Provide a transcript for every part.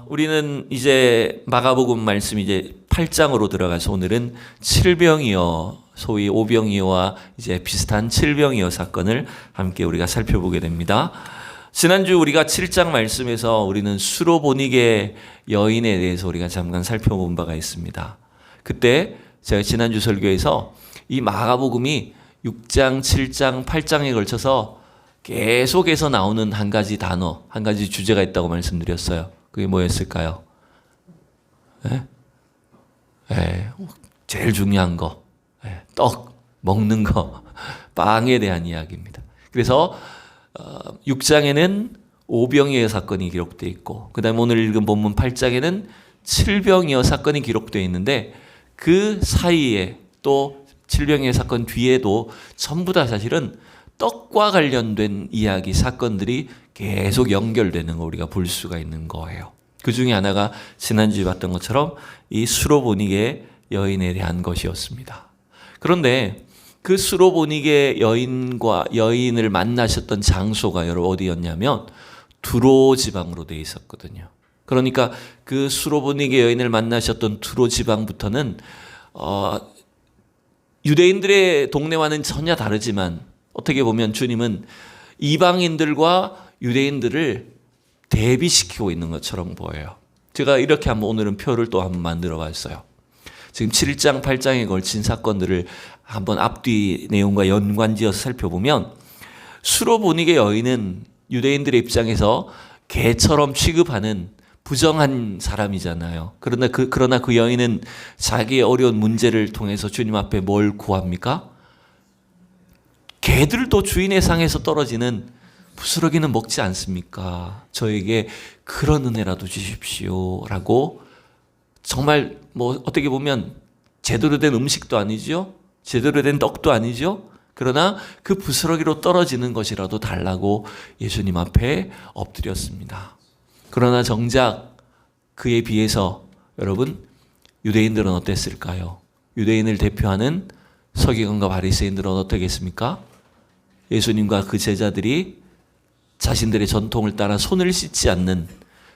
우리는 이제 마가복음 말씀 이제 8장으로 들어가서 오늘은 칠병이어, 소위 오병이어와 이제 비슷한 칠병이어 사건을 함께 우리가 살펴보게 됩니다. 지난주 우리가 7장 말씀에서 우리는 수로보니게 여인에 대해서 우리가 잠깐 살펴본 바가 있습니다. 그때 제가 지난주 설교에서 이 마가복음이 6장, 7장, 8장에 걸쳐서 계속해서 나오는 한 가지 단어, 한 가지 주제가 있다고 말씀드렸어요. 그게 뭐였을까요? 제일 중요한 거, 떡, 먹는 거, 빵에 대한 이야기입니다. 그래서 6장에는 오병이어 사건이 기록되어 있고, 그 다음에 오늘 읽은 본문 8장에는 칠병이어 사건이 기록되어 있는데, 그 사이에 또 칠병이어 사건 뒤에도 전부 다 사실은 떡과 관련된 이야기, 사건들이 계속 연결되는 거 우리가 볼 수가 있는 거예요. 그 중에 하나가 지난주에 봤던 것처럼 이 수로보니게 여인에 대한 것이었습니다. 그런데 그 수로보니게 여인을 만나셨던 장소가 여러분 어디였냐면 두로 지방으로 되어 있었거든요. 그러니까 그 수로보니게 여인을 만나셨던 두로 지방부터는 유대인들의 동네와는 전혀 다르지만 어떻게 보면 주님은 이방인들과 유대인들을 대비시키고 있는 것처럼 보여요. 제가 이렇게 한번 오늘은 표를 또 한번 만들어 봤어요. 지금 7장, 8장에 걸친 사건들을 한번 앞뒤 내용과 연관지어서 살펴보면 수로보니게 여인은 유대인들의 입장에서 개처럼 취급하는 부정한 사람이잖아요. 그러나 그 여인은 자기의 어려운 문제를 통해서 주님 앞에 뭘 구합니까? 개들도 주인의 상에서 떨어지는 부스러기는 먹지 않습니까? 저에게 그런 은혜라도 주십시오 라고, 정말 어떻게 보면 제대로 된 음식도 아니죠, 제대로 된 떡도 아니죠. 그러나 그 부스러기로 떨어지는 것이라도 달라고 예수님 앞에 엎드렸습니다. 그러나 정작 그에 비해서 여러분, 유대인들은 어땠을까요? 유대인을 대표하는 서기관과 바리새인들은 어떻겠습니까? 예수님과 그 제자들이 자신들의 전통을 따라 손을 씻지 않는,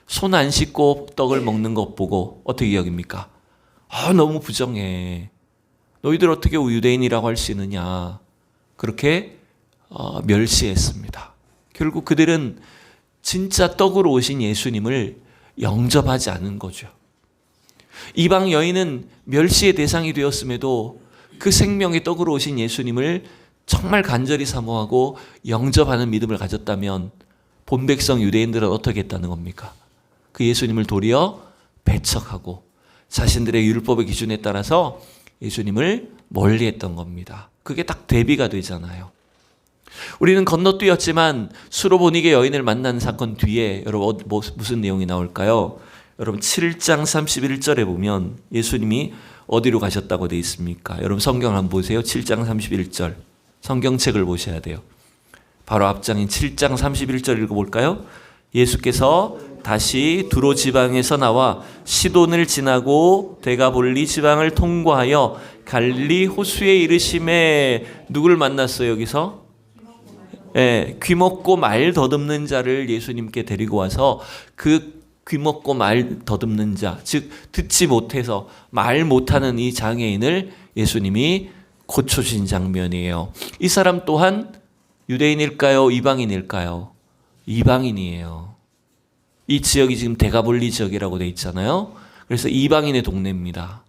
손 안 씻고 떡을 먹는 것 보고 어떻게 여깁니까? 너무 부정해. 너희들 어떻게 유대인이라고 할 수 있느냐. 그렇게 멸시했습니다. 결국 그들은 진짜 떡으로 오신 예수님을 영접하지 않은 거죠. 이방 여인은 멸시의 대상이 되었음에도 그 생명의 떡으로 오신 예수님을 정말 간절히 사모하고 영접하는 믿음을 가졌다면 본 백성 유대인들은 어떻게 했다는 겁니까? 그 예수님을 도리어 배척하고 자신들의 율법의 기준에 따라서 예수님을 멀리했던 겁니다. 그게 딱 대비가 되잖아요. 우리는 건너뛰었지만 수로보니게 여인을 만난 사건 뒤에 여러분 무슨 내용이 나올까요? 여러분 7장 31절에 보면 예수님이 어디로 가셨다고 되어 있습니까? 여러분 성경 한번 보세요. 7장 31절. 성경책을 보셔야 돼요. 바로 앞장인 7장 31절 읽어볼까요? 예수께서 다시 두로 지방에서 나와 시돈을 지나고 데가볼리 지방을 통과하여 갈릴리 호수에 이르심에 누구를 만났어요 여기서? 귀먹고 말 더듬는 자를 예수님께 데리고 와서 그 귀먹고 말 더듬는 자, 즉 듣지 못해서 말 못하는 이 장애인을 예수님이 고쳐주신 장면이에요. 이 사람 또한 유대인일까요? 이방인일까요? 이방인이에요. 이 지역이 지금 데가볼리 지역이라고 돼 있잖아요. 그래서 이방인의 동네입니다.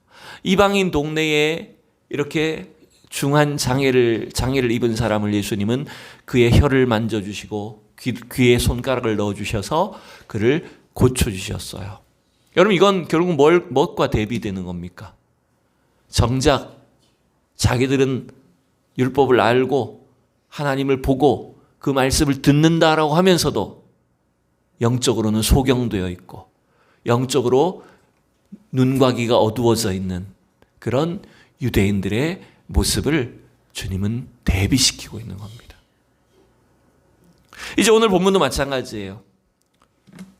이방인 동네에 이렇게 중한 장애를 입은 사람을 예수님은 그의 혀를 만져주시고 귀에 손가락을 넣어주셔서 그를 고쳐주셨어요. 여러분 이건 결국 무엇과 대비되는 겁니까? 정작 자기들은 율법을 알고 하나님을 보고 그 말씀을 듣는다라고 하면서도 영적으로는 소경되어 있고 영적으로 눈과 귀가 어두워져 있는 그런 유대인들의 모습을 주님은 대비시키고 있는 겁니다. 이제 오늘 본문도 마찬가지예요.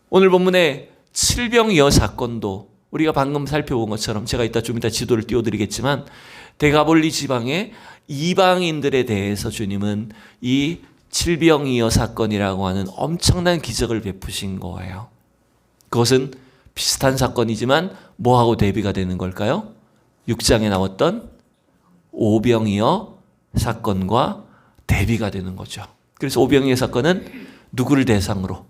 오늘 본문의 칠병이어 사건도 우리가 방금 살펴본 것처럼 제가 좀 이따 지도를 띄워드리겠지만 데가볼리 지방의 이방인들에 대해서 주님은 이 칠병이어 사건이라고 하는 엄청난 기적을 베푸신 거예요. 그것은 비슷한 사건이지만 뭐하고 대비가 되는 걸까요? 6장에 나왔던 오병이어 사건과 대비가 되는 거죠. 그래서 오병이어 사건은 누구를 대상으로?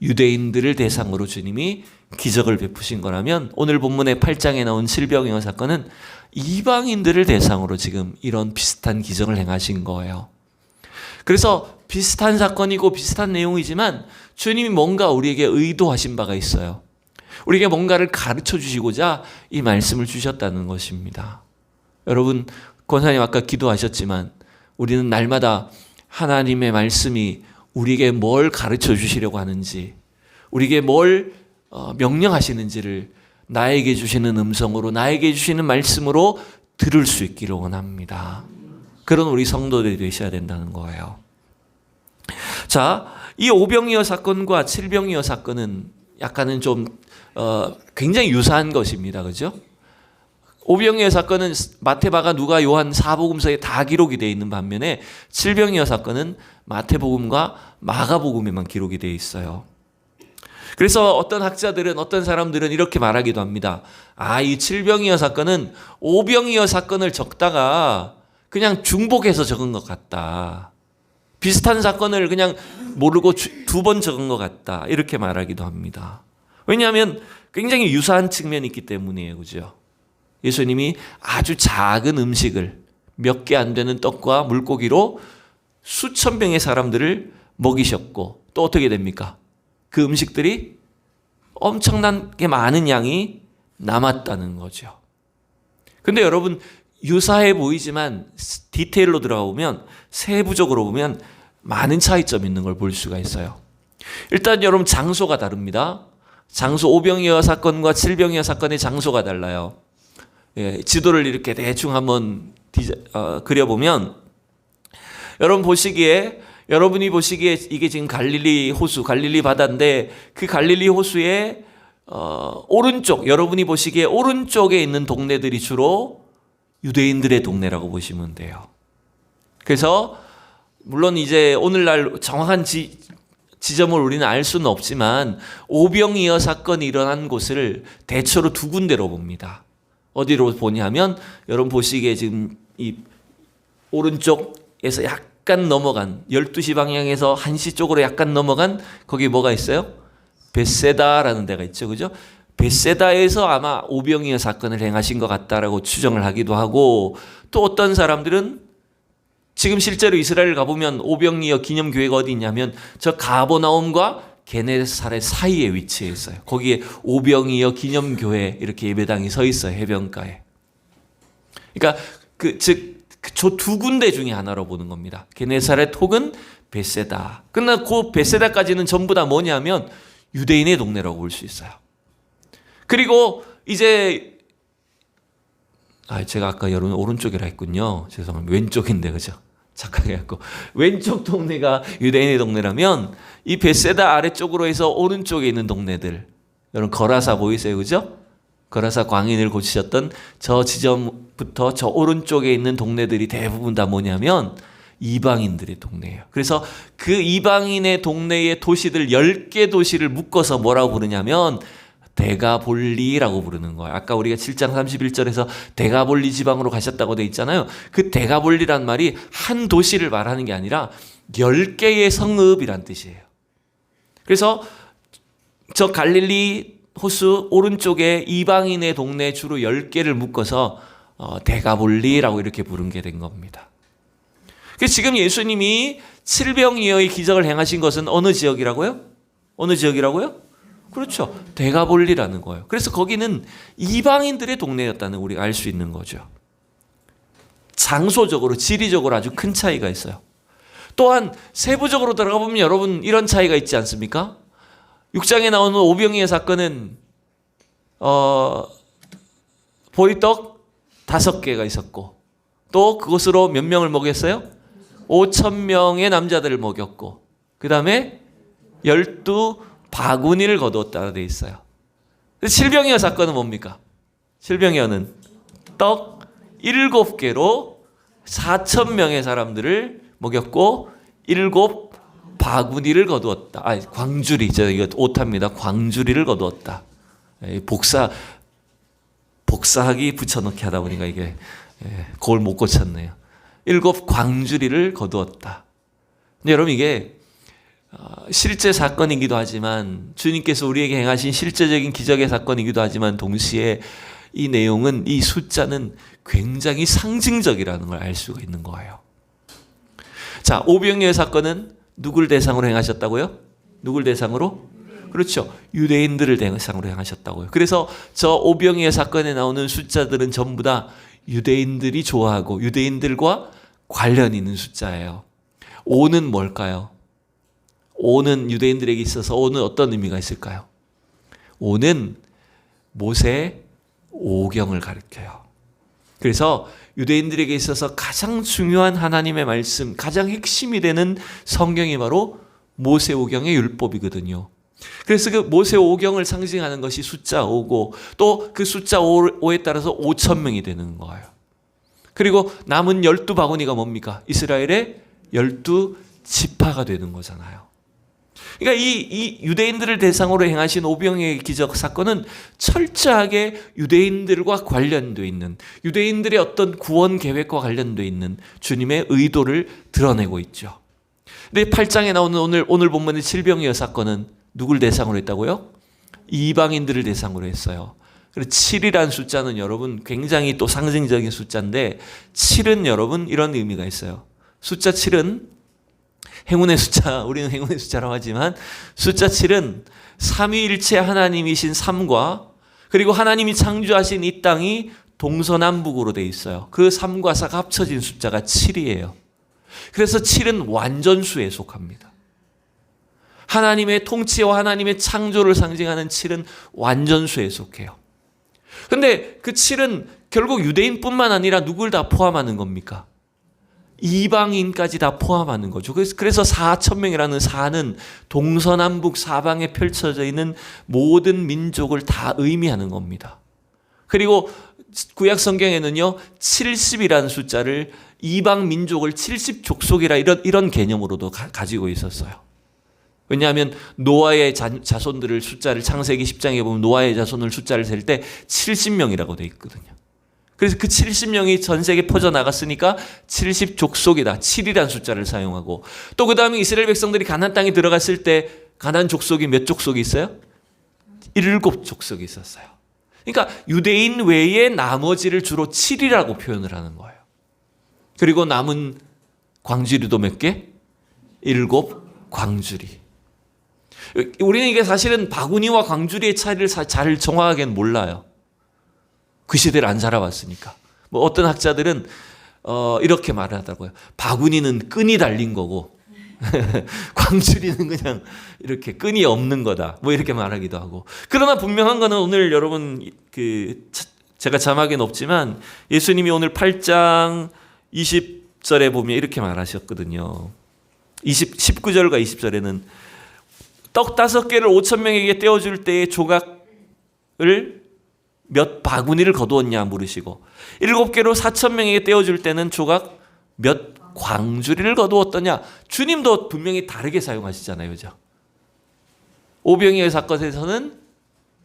유대인들을 대상으로 주님이 기적을 베푸신 거라면 오늘 본문의 8장에 나온 칠병이어 사건은 이방인들을 대상으로 지금 이런 비슷한 기적을 행하신 거예요. 그래서 비슷한 사건이고 비슷한 내용이지만 주님이 뭔가 우리에게 의도하신 바가 있어요. 우리에게 뭔가를 가르쳐 주시고자 이 말씀을 주셨다는 것입니다. 여러분, 권사님 아까 기도하셨지만 우리는 날마다 하나님의 말씀이 우리에게 뭘 가르쳐 주시려고 하는지, 우리에게 뭘 명령하시는지를 나에게 주시는 음성으로, 나에게 주시는 말씀으로 들을 수 있기를 원합니다. 그런 우리 성도들이 되셔야 된다는 거예요. 자, 이 오병이어 사건과 칠병이어 사건은 약간은 좀 굉장히 유사한 것입니다. 그죠? 오병이어 사건은 마태마가 누가 요한 사복음서에 다 기록이 되어 있는 반면에 칠병이어 사건은 마태복음과 마가복음에만 기록이 되어 있어요. 그래서 어떤 학자들은, 어떤 사람들은 이렇게 말하기도 합니다. 이 칠병이어 사건은 오병이어 사건을 적다가 그냥 중복해서 적은 것 같다. 비슷한 사건을 그냥 모르고 두 번 적은 것 같다. 이렇게 말하기도 합니다. 왜냐하면 굉장히 유사한 측면이 있기 때문이에요. 그죠? 예수님이 아주 작은 음식을 몇 개 안 되는 떡과 물고기로 수천 명의 사람들을 먹이셨고 또 어떻게 됩니까? 그 음식들이 엄청나게 많은 양이 남았다는 거죠. 근데 여러분, 유사해 보이지만 디테일로 들어가 보면, 세부적으로 보면 많은 차이점이 있는 걸 볼 수가 있어요. 일단 여러분, 장소가 다릅니다. 장소, 오병이어 사건과 칠병이어 사건의 장소가 달라요. 예, 지도를 이렇게 대충 한번 그려보면 여러분이 보시기에 이게 지금 갈릴리 호수, 갈릴리 바다인데 그 갈릴리 호수의 오른쪽, 여러분이 보시기에 오른쪽에 있는 동네들이 주로 유대인들의 동네라고 보시면 돼요. 그래서 물론 이제 오늘날 정확한 지점을 우리는 알 수는 없지만 오병이어 사건이 일어난 곳을 대체로 두 군데로 봅니다. 어디로 보냐면 여러분 보시기에 지금 이 오른쪽에서 약간 넘어간 12시 방향에서 1시 쪽으로 약간 넘어간 거기 뭐가 있어요? 벳세다라는 데가 있죠. 그죠? 벳세다에서 아마 오병이어 사건을 행하신 것 같다라고 추정을 하기도 하고, 또 어떤 사람들은 지금 실제로 이스라엘 가보면 오병이어 기념교회가 어디 있냐면 저 가버나움과 게네사렛 사이에 위치해 있어요. 거기에 오병이어 기념교회 이렇게 예배당이 서 있어요. 해변가에. 그러니까 저 두 군데 중에 하나로 보는 겁니다. 게네사렛 혹은 벳세다. 그러나 그 벳세다까지는 전부 다 뭐냐면 유대인의 동네라고 볼 수 있어요. 그리고 이제 제가 아까 여러분 오른쪽이라 했군요. 죄송합니다. 왼쪽인데 그죠? 착하게 했고, 왼쪽 동네가 유대인의 동네라면 이 벳세다 아래쪽으로 해서 오른쪽에 있는 동네들, 여러분 거라사 보이세요? 그죠? 거라사 광인을 고치셨던 저 지점부터 저 오른쪽에 있는 동네들이 대부분 다 뭐냐면 이방인들의 동네예요. 그래서 그 이방인의 동네의 도시들 10개 도시를 묶어서 뭐라고 부르냐면 데가볼리라고 부르는 거예요. 아까 우리가 7장 31절에서 데가볼리 지방으로 가셨다고 돼 있잖아요. 그 데가볼리란 말이 한 도시를 말하는 게 아니라 10개의 성읍이란 뜻이에요. 그래서 저 갈릴리 호수 오른쪽에 이방인의 동네 주로 10개를 묶어서 데가볼리라고 이렇게 부른 게 된 겁니다. 그래서 지금 예수님이 칠병이어의 기적을 행하신 것은 어느 지역이라고요? 어느 지역이라고요? 그렇죠. 데가볼리라는 거예요. 그래서 거기는 이방인들의 동네였다는 우리가 알 수 있는 거죠. 장소적으로, 지리적으로 아주 큰 차이가 있어요. 또한 세부적으로 들어가 보면 여러분 이런 차이가 있지 않습니까? 6장에 나오는 오병이어 사건은 보리떡 5개가 있었고, 또 그것으로 몇 명을 먹였어요? 5,000명의 남자들을 먹였고, 그 다음에 12바구니를 거두었다고 되어 있어요. 칠병이어 사건은 뭡니까? 칠병이어는 떡 7개로 4,000명의 사람들을 먹였고 7 바구니를 거두었다. 광주리. 이거 오타입니다. 광주리를 거두었다. 복사하기 붙여넣기 하다 보니까 이게 그걸 못 고쳤네요. 7 광주리를 거두었다. 근데 여러분 이게 실제 사건이기도 하지만 주님께서 우리에게 행하신 실제적인 기적의 사건이기도 하지만 동시에 이 내용은, 이 숫자는 굉장히 상징적이라는 걸 알 수가 있는 거예요. 자, 오병이어 사건은 누굴 대상으로 행하셨다고요? 누굴 대상으로? 그렇죠. 유대인들을 대상으로 행하셨다고요. 그래서 저 오병이어 사건에 나오는 숫자들은 전부 다 유대인들이 좋아하고 유대인들과 관련 있는 숫자예요. 5는 뭘까요? 5는 유대인들에게 있어서 5는 어떤 의미가 있을까요? 5는 모세 오경을 가리켜요. 그래서 유대인들에게 있어서 가장 중요한 하나님의 말씀, 가장 핵심이 되는 성경이 바로 모세 오경의 율법이거든요. 그래서 그 모세 오경을 상징하는 것이 숫자 5고 또 그 숫자 5에 따라서 5,000명이 되는 거예요. 그리고 남은 12바구니가 뭡니까? 이스라엘의 12지파가 되는 거잖아요. 그러니까 이 유대인들을 대상으로 행하신 오병이어의 기적 사건은 철저하게 유대인들과 관련되어 있는, 유대인들의 어떤 구원 계획과 관련되어 있는 주님의 의도를 드러내고 있죠. 근데 8장에 나오는 오늘 본문의 칠병이어 사건은 누굴 대상으로 했다고요? 이방인들을 대상으로 했어요. 그리고 7이라는 숫자는 여러분 굉장히 또 상징적인 숫자인데 7은 여러분 이런 의미가 있어요. 숫자 7은 행운의 숫자, 우리는 행운의 숫자라고 하지만 숫자 7은 삼위일체 하나님이신 삼과 그리고 하나님이 창조하신 이 땅이 동서남북으로 돼 있어요. 그 3과 4가 합쳐진 숫자가 7이에요. 그래서 7은 완전수에 속합니다. 하나님의 통치와 하나님의 창조를 상징하는 7은 완전수에 속해요. 근데 그 7은 결국 유대인뿐만 아니라 누굴 다 포함하는 겁니까? 이방인까지 다 포함하는 거죠. 그래서 4,000명이라는 4는 동서남북 사방에 펼쳐져 있는 모든 민족을 다 의미하는 겁니다. 그리고 구약 성경에는요 70이라는 숫자를 이방 민족을 70족속이라 이런 개념으로도 가지고 있었어요. 왜냐하면 노아의 자손들을 숫자를 창세기 10장에 보면 노아의 자손을 숫자를 셀 때 70명이라고 되어 있거든요. 그래서 그 70명이 전 세계에 퍼져나갔으니까 70족속이다. 7이라는 숫자를 사용하고 또 그 다음에 이스라엘 백성들이 가나안 땅에 들어갔을 때 가나안 족속이 몇 족속이 있어요? 7족속이 있었어요. 그러니까 유대인 외에 나머지를 주로 7이라고 표현을 하는 거예요. 그리고 남은 광주리도 몇 개? 7 광주리. 우리는 이게 사실은 바구니와 광주리의 차이를 잘 정확하게는 몰라요. 그 시대를 안 살아봤으니까. 뭐 어떤 학자들은 이렇게 말을 하더라고요. 바구니는 끈이 달린 거고 광주리는 그냥 이렇게 끈이 없는 거다. 뭐 이렇게 말하기도 하고. 그러나 분명한 거는 오늘 여러분 제가 자막에는 없지만 예수님이 오늘 8장 20절에 보면 이렇게 말하셨거든요. 19절과 20절에는 떡 5개를 5,000명에게 떼어줄 때의 조각을 몇 바구니를 거두었냐 물으시고 7개로 4,000명에게 떼어줄 때는 조각 몇 광주리를 거두었더냐. 주님도 분명히 다르게 사용하시잖아요. 그죠? 오병이어 사건에서는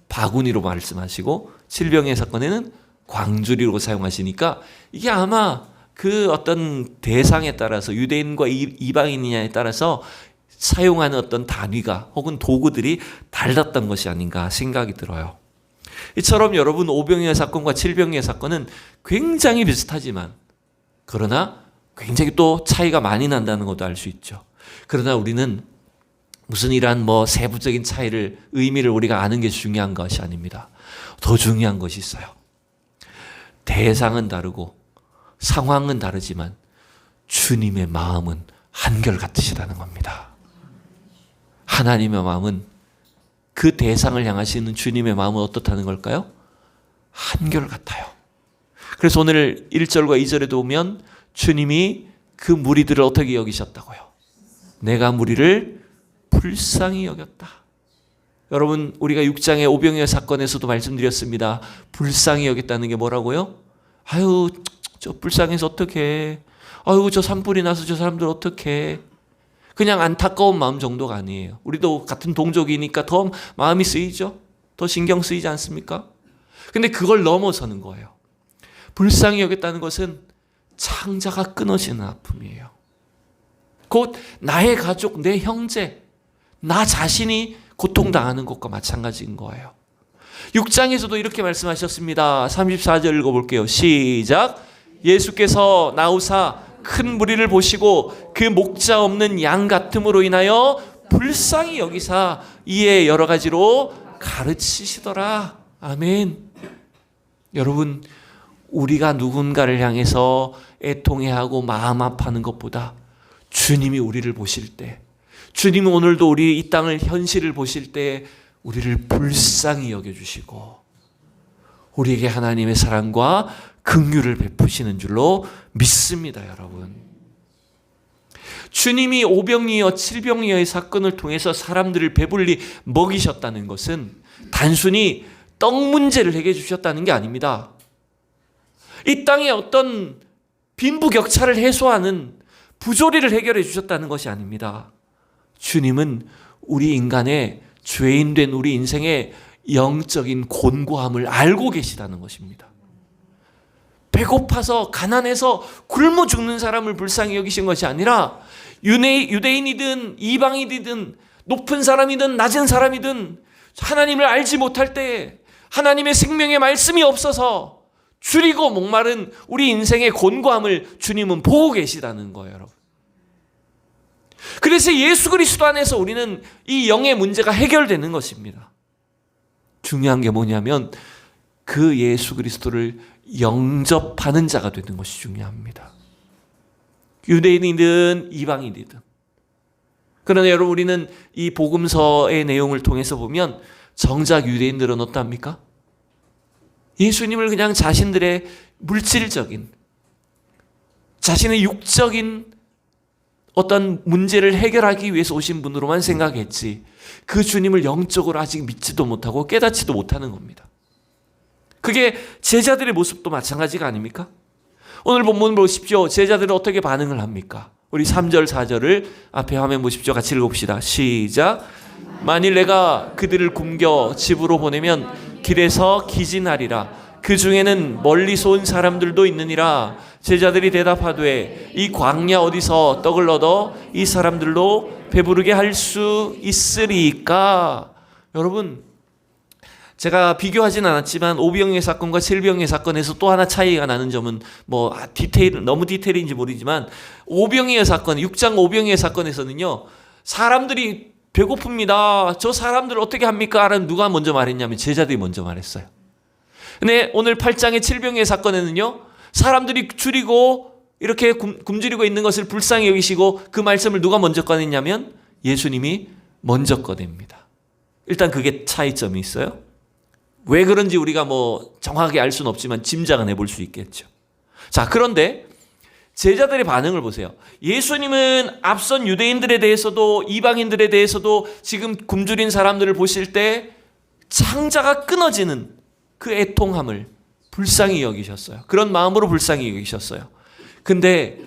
바구니로 말씀하시고 칠병이어 사건에는 광주리로 사용하시니까 이게 아마 그 어떤 대상에 따라서 유대인과 이방인이냐에 따라서 사용하는 어떤 단위가 혹은 도구들이 달랐던 것이 아닌가 생각이 들어요. 이처럼 여러분 오병이어 사건과 칠병이어 사건은 굉장히 비슷하지만 그러나 굉장히 또 차이가 많이 난다는 것도 알 수 있죠. 그러나 우리는 무슨 이러한 세부적인 차이를 의미를 우리가 아는 게 중요한 것이 아닙니다. 더 중요한 것이 있어요. 대상은 다르고 상황은 다르지만 주님의 마음은 한결같으시다는 겁니다. 하나님의 마음은 그 대상을 향하시는 주님의 마음은 어떻다는 걸까요? 한결같아요. 그래서 오늘 1절과 2절에도 보면 주님이 그 무리들을 어떻게 여기셨다고요? 내가 무리를 불쌍히 여겼다. 여러분 우리가 6장의 오병이어 사건에서도 말씀드렸습니다. 불쌍히 여겼다는 게 뭐라고요? 아유 저 불쌍해서 어떡해. 아유 저 산불이 나서 저 사람들 어떡해. 그냥 안타까운 마음 정도가 아니에요. 우리도 같은 동족이니까 더 마음이 쓰이죠. 더 신경 쓰이지 않습니까? 근데 그걸 넘어서는 거예요. 불쌍히 여겼다는 것은 창자가 끊어지는 아픔이에요. 곧 나의 가족, 내 형제, 나 자신이 고통당하는 것과 마찬가지인 거예요. 6장에서도 이렇게 말씀하셨습니다. 34절 읽어볼게요. 시작. 예수께서 나오사 큰 무리를 보시고 그 목자 없는 양 같음으로 인하여 불쌍히 여기사 이에 여러 가지로 가르치시더라. 아멘. 여러분, 우리가 누군가를 향해서 애통해하고 마음 아파하는 것보다 주님이 우리를 보실 때, 주님은 오늘도 우리 이 땅을 현실을 보실 때 우리를 불쌍히 여겨주시고 우리에게 하나님의 사랑과 긍휼을 베푸시는 줄로 믿습니다, 여러분. 주님이 오병이어 칠병이어의 사건을 통해서 사람들을 배불리 먹이셨다는 것은 단순히 떡 문제를 해결해 주셨다는 게 아닙니다. 이 땅에 어떤 빈부격차를 해소하는 부조리를 해결해 주셨다는 것이 아닙니다. 주님은 우리 인간의 죄인된 우리 인생의 영적인 곤고함을 알고 계시다는 것입니다. 배고파서 가난해서 굶어 죽는 사람을 불쌍히 여기신 것이 아니라 유대인이든 이방인이든 높은 사람이든 낮은 사람이든 하나님을 알지 못할 때 하나님의 생명의 말씀이 없어서 줄이고 목마른 우리 인생의 곤고함을 주님은 보고 계시다는 거예요, 여러분. 그래서 예수 그리스도 안에서 우리는 이 영의 문제가 해결되는 것입니다. 중요한 게 뭐냐면 그 예수 그리스도를 영접하는 자가 되는 것이 중요합니다. 유대인이든 이방인이든. 그러나 여러분, 우리는 이 복음서의 내용을 통해서 보면 정작 유대인들은 어떻습니까? 예수님을 그냥 자신들의 물질적인, 자신의 육적인 어떤 문제를 해결하기 위해서 오신 분으로만 생각했지 그 주님을 영적으로 아직 믿지도 못하고 깨닫지도 못하는 겁니다. 그게 제자들의 모습도 마찬가지가 아닙니까? 오늘 본문 보십시오. 제자들은 어떻게 반응을 합니까? 우리 3절 4절을 앞에 화면 보십시오. 같이 읽어봅시다. 시작. 만일 내가 그들을 굶겨 집으로 보내면 길에서 기진하리라. 그 중에는 멀리서 온 사람들도 있느니라. 제자들이 대답하되 이 광야 어디서 떡을 얻어 이 사람들로 배부르게 할 수 있으리까? 여러분, 제가 비교하진 않았지만 오병이어 사건과 칠병이어 사건에서 또 하나 차이가 나는 점은 너무 디테일인지 모르지만 오병이어 사건, 6장 오병이어 사건에서는요, 사람들이 배고픕니다. 저 사람들 어떻게 합니까? 라는 누가 먼저 말했냐면 제자들이 먼저 말했어요. 근데 오늘 8장의 칠병이어 사건에는요, 사람들이 줄이고 이렇게 굶주리고 있는 것을 불쌍히 여기시고 그 말씀을 누가 먼저 꺼냈냐면 예수님이 먼저 꺼냅니다. 일단 그게 차이점이 있어요. 왜 그런지 우리가 정확하게 알 수는 없지만 짐작은 해볼 수 있겠죠. 자, 그런데 제자들의 반응을 보세요. 예수님은 앞선 유대인들에 대해서도 이방인들에 대해서도 지금 굶주린 사람들을 보실 때 창자가 끊어지는 그 애통함을 불쌍히 여기셨어요. 그런 마음으로 불쌍히 여기셨어요. 근데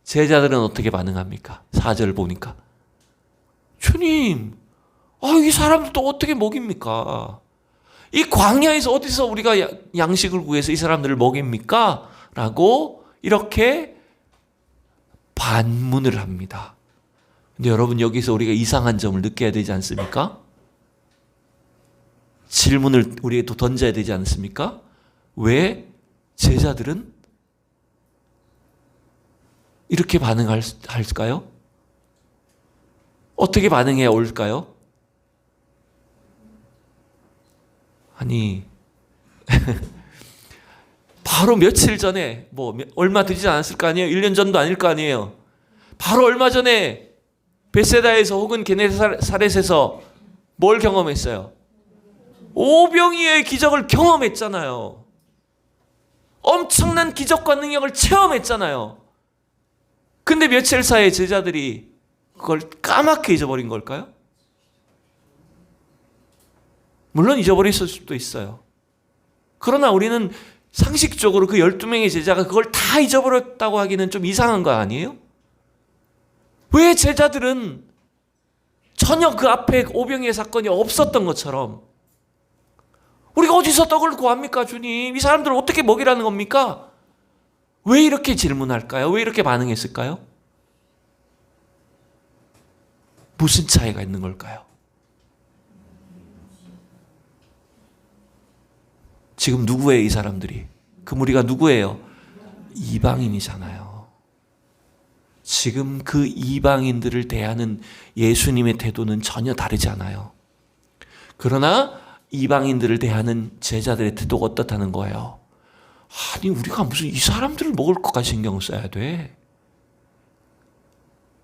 제자들은 어떻게 반응합니까? 4절 보니까 주님, 이 사람들도 어떻게 먹입니까? 이 광야에서 어디서 우리가 양식을 구해서 이 사람들을 먹입니까? 라고 이렇게 반문을 합니다. 근데 여러분, 여기서 우리가 이상한 점을 느껴야 되지 않습니까? 질문을 우리에게 던져야 되지 않습니까? 왜 제자들은 이렇게 반응할까요? 어떻게 반응해야 옳을까요? 아니, 바로 며칠 전에, 얼마 되지 않았을 거 아니에요? 1년 전도 아닐 거 아니에요? 바로 얼마 전에 베세다에서 혹은 게네사렛에서 뭘 경험했어요? 오병이어의 기적을 경험했잖아요. 엄청난 기적과 능력을 체험했잖아요. 근데 며칠 사이에 제자들이 그걸 까맣게 잊어버린 걸까요? 물론 잊어버렸을 수도 있어요. 그러나 우리는 상식적으로 그 12명의 제자가 그걸 다 잊어버렸다고 하기는 좀 이상한 거 아니에요? 왜 제자들은 전혀 그 앞에 오병이의 사건이 없었던 것처럼 우리가 어디서 떡을 구합니까 주님? 이 사람들을 어떻게 먹이라는 겁니까? 왜 이렇게 질문할까요? 왜 이렇게 반응했을까요? 무슨 차이가 있는 걸까요? 지금 누구예요 이 사람들이? 그 무리가 누구예요? 이방인이잖아요. 지금 그 이방인들을 대하는 예수님의 태도는 전혀 다르지 않아요. 그러나 이방인들을 대하는 제자들의 태도가 어떻다는 거예요? 아니 우리가 무슨 이 사람들을 먹을 것까지 신경을 써야 돼?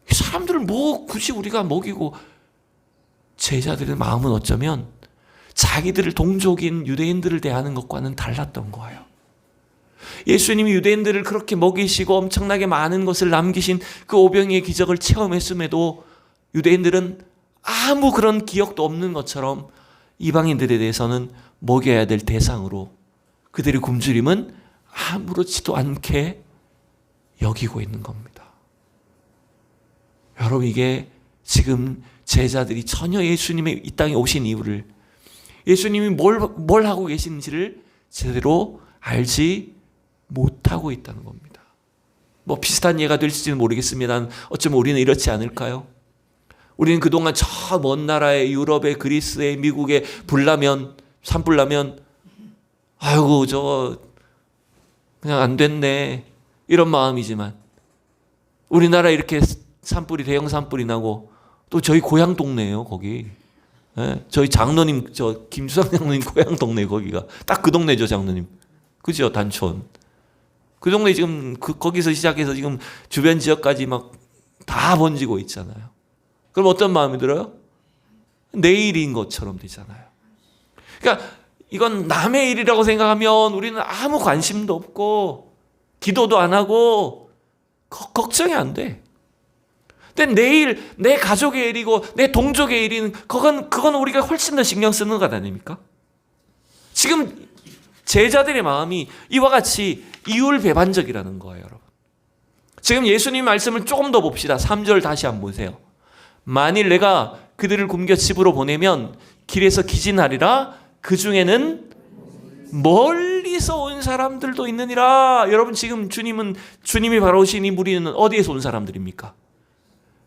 이 사람들을 뭐 굳이 우리가 먹이고. 제자들의 마음은 어쩌면 자기들을 동족인 유대인들을 대하는 것과는 달랐던 거예요. 예수님이 유대인들을 그렇게 먹이시고 엄청나게 많은 것을 남기신 그 오병이의 기적을 체험했음에도 유대인들은 아무 그런 기억도 없는 것처럼 이방인들에 대해서는 먹여야 될 대상으로 그들의 굶주림은 아무렇지도 않게 여기고 있는 겁니다. 여러분, 이게 지금 제자들이 전혀 예수님의 이 땅에 오신 이유를, 예수님이 뭘 하고 계신지를 제대로 알지 못하고 있다는 겁니다. 뭐 비슷한 예가 될지는 모르겠습니다. 어쩌면 우리는 이렇지 않을까요? 우리는 그동안 저 먼 나라에 유럽에 그리스에 미국에 불나면, 산불 나면 아이고 저 그냥 안 됐네 이런 마음이지만, 우리나라 이렇게 산불이 대형 산불이 나고 또 저희 고향 동네예요 거기. 예, 저희 장로님 저 김수상 장로님 고향 동네 거기가 딱 그 동네죠 장로님. 그죠? 단촌. 그 동네 지금 거기서 시작해서 지금 주변 지역까지 막 다 번지고 있잖아요. 그럼 어떤 마음이 들어요? 내일인 것처럼 되잖아요. 그러니까 이건 남의 일이라고 생각하면 우리는 아무 관심도 없고 기도도 안 하고 걱정이 안 돼. 근데 내일 내 가족의 일이고 내 동족의 일인 그건 우리가 훨씬 더 신경 쓰는 것 아닙니까? 지금 제자들의 마음이 이와 같이 이율배반적이라는 거예요, 여러분. 지금 예수님 말씀을 조금 더 봅시다. 3절 다시 한번 보세요. 만일 내가 그들을 굶겨 집으로 보내면 길에서 기진하리라. 그 중에는 멀리서 온 사람들도 있느니라. 여러분, 지금 주님이 바로 오신 이 무리는 어디에서 온 사람들입니까?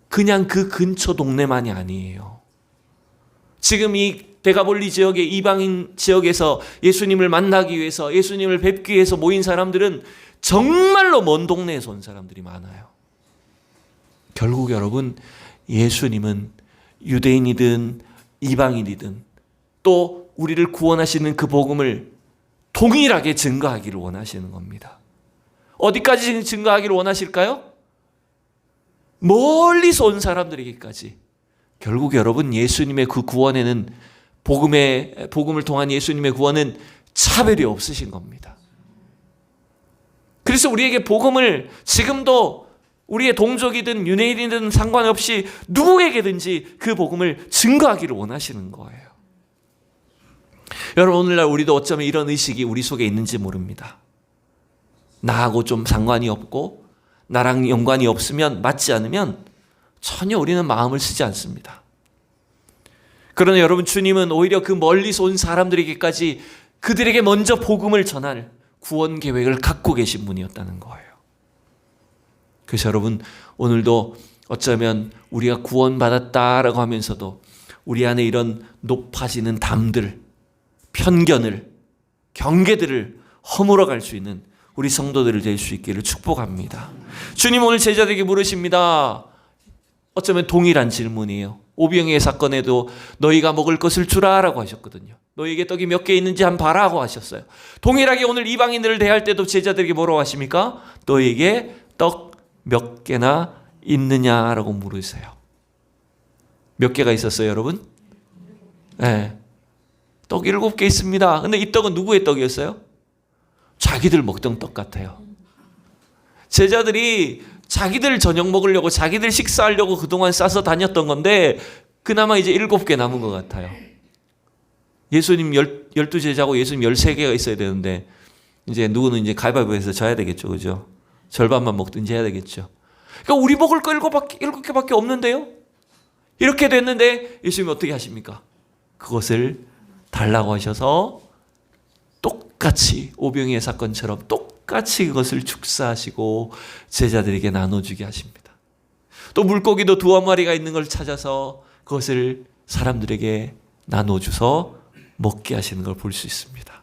그냥 그 근처 동네만이 아니에요. 지금 이 데가볼리 지역의 이방인 지역에서 예수님을 만나기 위해서, 예수님을 뵙기 위해서 모인 사람들은 정말로 먼 동네에서 온 사람들이 많아요. 결국 여러분, 예수님은 유대인이든 이방인이든 또 우리를 구원하시는 그 복음을 동일하게 증거하기를 원하시는 겁니다. 어디까지 증거하기를 원하실까요? 멀리서 온 사람들에게까지. 결국 여러분, 예수님의 그 구원에는, 복음을 통한 예수님의 구원은 차별이 없으신 겁니다. 그래서 우리에게 복음을 지금도 우리의 동족이든 유대인이든 상관없이 누구에게든지 그 복음을 증거하기를 원하시는 거예요. 여러분, 오늘날 우리도 어쩌면 이런 의식이 우리 속에 있는지 모릅니다. 나하고 좀 상관이 없고 나랑 연관이 없으면, 맞지 않으면 전혀 우리는 마음을 쓰지 않습니다. 그러나 여러분, 주님은 오히려 그 멀리서 온 사람들에게까지 그들에게 먼저 복음을 전할 구원 계획을 갖고 계신 분이었다는 거예요. 그래서 여러분, 오늘도 어쩌면 우리가 구원받았다라고 하면서도 우리 안에 이런 높아지는 담들, 편견을, 경계들을 허물어 갈 수 있는 우리 성도들을 될 수 있기를 축복합니다. 주님 오늘 제자들에게 물으십니다. 어쩌면 동일한 질문이에요. 오병이의 사건에도 너희가 먹을 것을 주라 라고 하셨거든요. 너희에게 떡이 몇 개 있는지 한번 봐라고 하셨어요. 동일하게 오늘 이방인들을 대할 때도 제자들에게 뭐라고 하십니까? 너희에게 떡 몇 개나 있느냐라고 물으세요. 몇 개가 있었어요, 여러분? 네. 떡 7개 있습니다. 근데 이 떡은 누구의 떡이었어요? 자기들 먹던 떡 같아요. 제자들이 자기들 저녁 먹으려고, 자기들 식사하려고 그동안 싸서 다녔던 건데 그나마 이제 7개 남은 것 같아요. 예수님 12제자고 예수님 13개가 있어야 되는데 이제 누구는 이제 가위바위보해서 져야 되겠죠, 그죠? 절반만 먹든지 해야 되겠죠. 그러니까 우리 먹을 거 7개밖에 없는데요. 이렇게 됐는데 예수님이 어떻게 하십니까? 그것을 달라고 하셔서 똑같이 오병이의 사건처럼 똑같이 그것을 축사하시고 제자들에게 나눠주게 하십니다. 또 물고기도 2마리가 있는 걸 찾아서 그것을 사람들에게 나눠줘서 먹게 하시는 걸 볼 수 있습니다.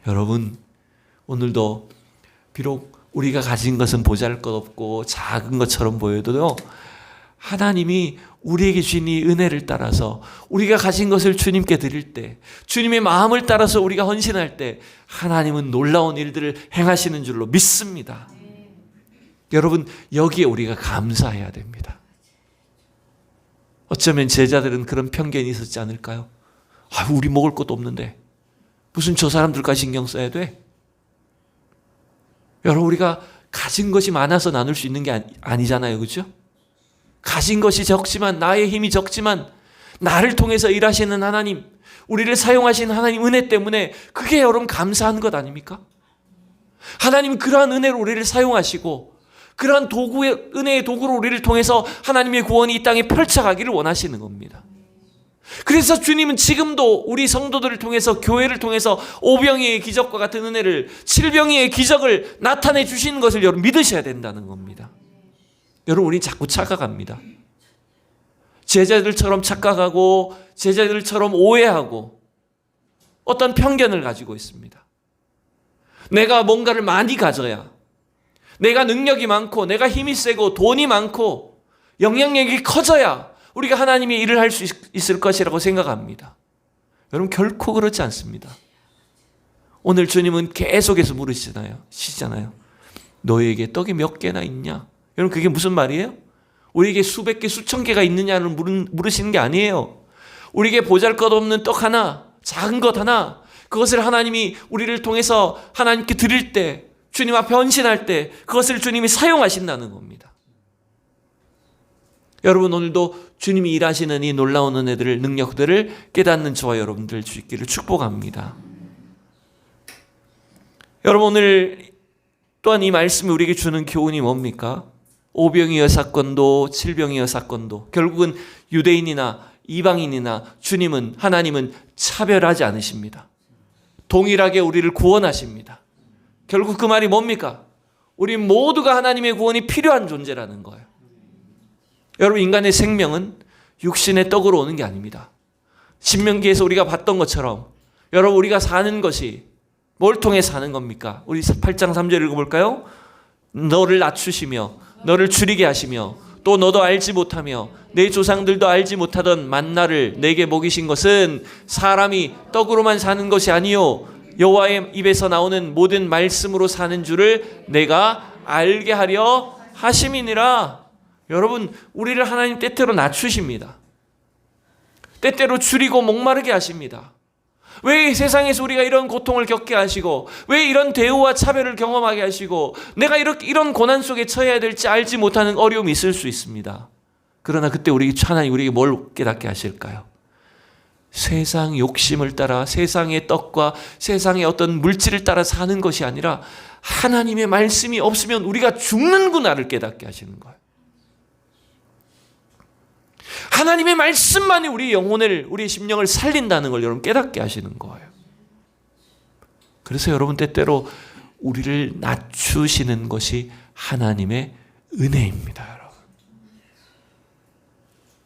여러분, 오늘도 비록 우리가 가진 것은 보잘것없고 작은 것처럼 보여도요, 하나님이 우리에게 주신 이 은혜를 따라서 우리가 가진 것을 주님께 드릴 때, 주님의 마음을 따라서 우리가 헌신할 때 하나님은 놀라운 일들을 행하시는 줄로 믿습니다. 여러분, 여기에 우리가 감사해야 됩니다. 어쩌면 제자들은 그런 편견이 있었지 않을까요? 우리 먹을 것도 없는데 무슨 저 사람들까지 신경 써야 돼? 여러분, 우리가 가진 것이 많아서 나눌 수 있는 게 아니잖아요. 그렇죠? 가진 것이 적지만, 나의 힘이 적지만 나를 통해서 일하시는 하나님, 우리를 사용하시는 하나님 은혜 때문에 그게 여러분 감사한 것 아닙니까? 하나님은 그러한 은혜로 우리를 사용하시고 그러한 은혜의 도구로 우리를 통해서 하나님의 구원이 이 땅에 펼쳐가기를 원하시는 겁니다. 그래서 주님은 지금도 우리 성도들을 통해서, 교회를 통해서 오병이의 기적과 같은 은혜를, 칠병이의 기적을 나타내 주시는 것을 여러분 믿으셔야 된다는 겁니다. 여러분, 우리 자꾸 착각합니다. 제자들처럼 착각하고 제자들처럼 오해하고 어떤 편견을 가지고 있습니다. 내가 뭔가를 많이 가져야, 내가 능력이 많고 내가 힘이 세고 돈이 많고 영향력이 커져야 우리가 하나님의 일을 할 수 있을 것이라고 생각합니다. 여러분, 결코 그렇지 않습니다. 오늘 주님은 계속해서 물으시잖아요. 너희에게 떡이 몇 개나 있냐? 여러분, 그게 무슨 말이에요? 우리에게 수백 개, 수천 개가 있느냐를 물으시는 게 아니에요. 우리에게 보잘것없는 떡 하나, 작은 것 하나, 그것을 하나님이 우리를 통해서 하나님께 드릴 때, 주님 앞에 헌신할 때 그것을 주님이 사용하신다는 겁니다. 여러분, 오늘도 주님이 일하시는 이 놀라운 은혜들을, 능력들을 깨닫는 저와 여러분들 수 있기를 축복합니다. 여러분, 오늘 또한 이 말씀이 우리에게 주는 교훈이 뭡니까? 오병이어 사건도 칠병이어 사건도 결국은 유대인이나 이방인이나 하나님은 차별하지 않으십니다. 동일하게 우리를 구원하십니다. 결국 그 말이 뭡니까? 우리 모두가 하나님의 구원이 필요한 존재라는 거예요. 여러분, 인간의 생명은 육신의 떡으로 오는 게 아닙니다. 신명기에서 우리가 봤던 것처럼 여러분, 우리가 사는 것이 뭘 통해 사는 겁니까? 우리 8장 3절 읽어볼까요? 너를 낮추시며 너를 줄이게 하시며 또 너도 알지 못하며 내 조상들도 알지 못하던 만나를 내게 먹이신 것은 사람이 떡으로만 사는 것이 아니요 여호와의 입에서 나오는 모든 말씀으로 사는 줄을 내가 알게 하려 하심이니라. 여러분, 우리를 하나님 때때로 낮추십니다. 때때로 줄이고 목마르게 하십니다. 왜 세상에서 우리가 이런 고통을 겪게 하시고 왜 이런 대우와 차별을 경험하게 하시고 내가 이런 고난 속에 처해야 될지 알지 못하는 어려움이 있을 수 있습니다. 그러나 그때 하나님 우리에게 뭘 깨닫게 하실까요? 세상 욕심을 따라 세상의 떡과 세상의 어떤 물질을 따라 사는 것이 아니라 하나님의 말씀이 없으면 우리가 죽는구나를 깨닫게 하시는 거예요. 하나님의 말씀만이 우리 영혼을, 우리의 심령을 살린다는 걸 여러분 깨닫게 하시는 거예요. 그래서 여러분, 때때로 우리를 낮추시는 것이 하나님의 은혜입니다. 여러분,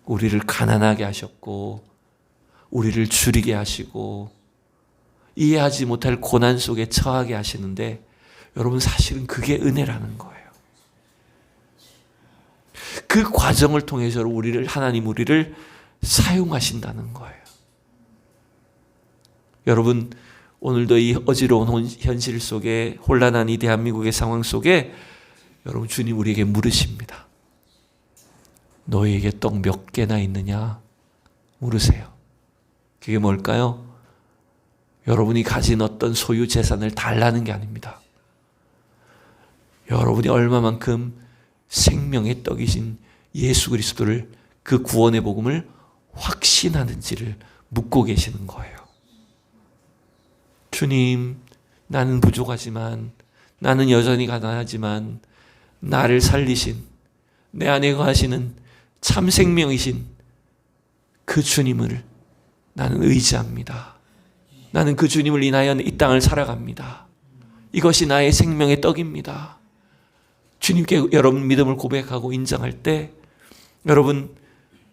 우리를 가난하게 하셨고 우리를 줄이게 하시고 이해하지 못할 고난 속에 처하게 하시는데 여러분, 사실은 그게 은혜라는 거예요. 그 과정을 통해서 하나님 우리를 사용하신다는 거예요. 여러분, 오늘도 이 어지러운 현실 속에, 혼란한 이 대한민국의 상황 속에 여러분, 주님 우리에게 물으십니다. 너희에게 떡 몇 개나 있느냐 물으세요. 그게 뭘까요? 여러분이 가진 어떤 소유 재산을 달라는 게 아닙니다. 여러분이 얼마만큼 생명의 떡이신 예수 그리스도를, 그 구원의 복음을 확신하는지를 묻고 계시는 거예요. 주님, 나는 부족하지만, 나는 여전히 가난하지만 나를 살리신, 내 안에 거하시는 참 생명이신 그 주님을 나는 의지합니다. 나는 그 주님을 인하여 이 땅을 살아갑니다. 이것이 나의 생명의 떡입니다. 주님께 여러분 믿음을 고백하고 인정할 때 여러분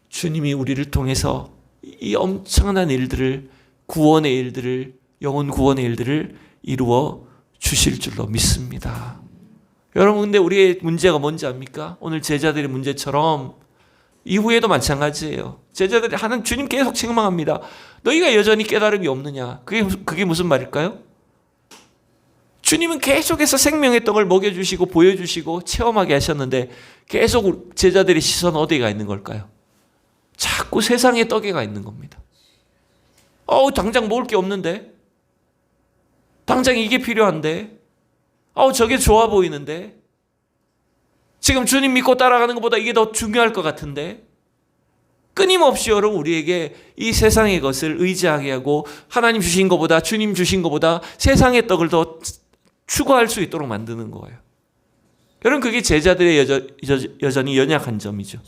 주님이 우리를 통해서 이 엄청난 일들을, 구원의 일들을, 영혼 구원의 일들을 이루어 주실 줄로 믿습니다. 여러분 근데 우리의 문제가 뭔지 압니까? 오늘 제자들의 문제처럼 이후에도 마찬가지예요. 제자들이 하는 주님 계속 책망합니다. 너희가 여전히 깨달음이 없느냐? 그게 무슨 말일까요? 주님은 계속해서 생명의 떡을 먹여주시고 보여주시고 체험하게 하셨는데 계속 제자들의 시선 어디에 가 있는 걸까요? 자꾸 세상의 떡에 가 있는 겁니다. 당장 먹을 게 없는데? 당장 이게 필요한데? 저게 좋아 보이는데? 지금 주님 믿고 따라가는 것보다 이게 더 중요할 것 같은데? 끊임없이 여러분 우리에게 이 세상의 것을 의지하게 하고 하나님 주신 것보다, 주님 주신 것보다 세상의 떡을 더 추구할 수 있도록 만드는 거예요. 여러분 그게 제자들의 여전히 연약한 점이죠.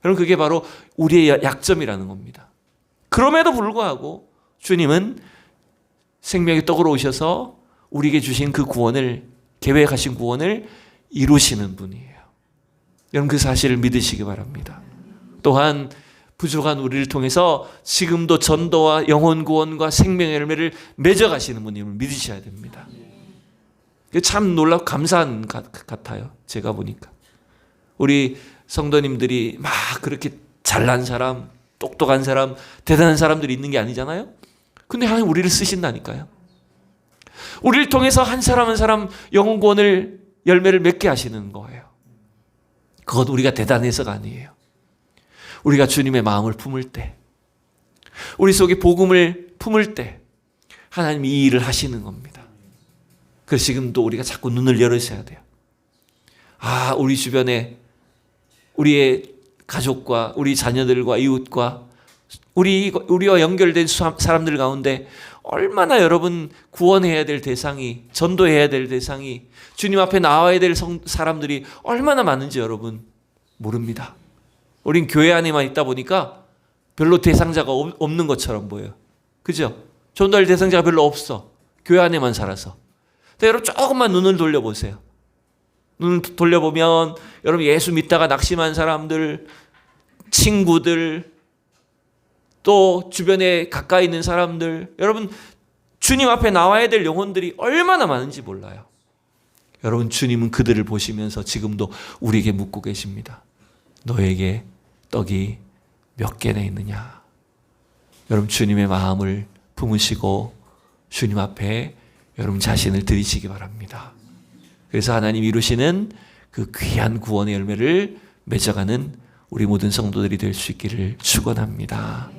여러분 그게 바로 우리의 약점이라는 겁니다. 그럼에도 불구하고 주님은 생명의 떡으로 오셔서 우리에게 주신 그 구원을, 계획하신 구원을 이루시는 분이에요. 여러분 그 사실을 믿으시기 바랍니다. 또한 부족한 우리를 통해서 지금도 전도와 영혼 구원과 생명의 열매를 맺어가시는 분임을 믿으셔야 됩니다. 참 놀랍고 감사한 같아요. 제가 보니까 우리 성도님들이 막 그렇게 잘난 사람, 똑똑한 사람, 대단한 사람들이 있는 게 아니잖아요. 근데 하나님 우리를 쓰신다니까요. 우리를 통해서 한 사람 한 사람 영혼 구원을, 열매를 맺게 하시는 거예요. 그것 우리가 대단해서가 아니에요. 우리가 주님의 마음을 품을 때, 우리 속에 복음을 품을 때 하나님이 이 일을 하시는 겁니다. 그래서 지금도 우리가 자꾸 눈을 열으셔야 돼요. 우리 주변에 우리의 가족과 우리 자녀들과 이웃과 우리와 연결된 사람들 가운데 얼마나 여러분 구원해야 될 대상이, 전도해야 될 대상이, 주님 앞에 나와야 될 사람들이 얼마나 많은지 여러분 모릅니다. 우린 교회 안에만 있다 보니까 별로 대상자가 없는 것처럼 보여요. 그죠? 전도할 대상자가 별로 없어. 교회 안에만 살아서. 근데 여러분 조금만 눈을 돌려보세요. 눈을 돌려보면 여러분 예수 믿다가 낙심한 사람들, 친구들, 또 주변에 가까이 있는 사람들, 여러분 주님 앞에 나와야 될 영혼들이 얼마나 많은지 몰라요. 여러분 주님은 그들을 보시면서 지금도 우리에게 묻고 계십니다. 너에게 떡이 몇 개나 있느냐? 여러분 주님의 마음을 품으시고 주님 앞에 여러분 자신을 드리시기 바랍니다. 그래서 하나님 이루시는 그 귀한 구원의 열매를 맺어가는 우리 모든 성도들이 될 수 있기를 축원합니다.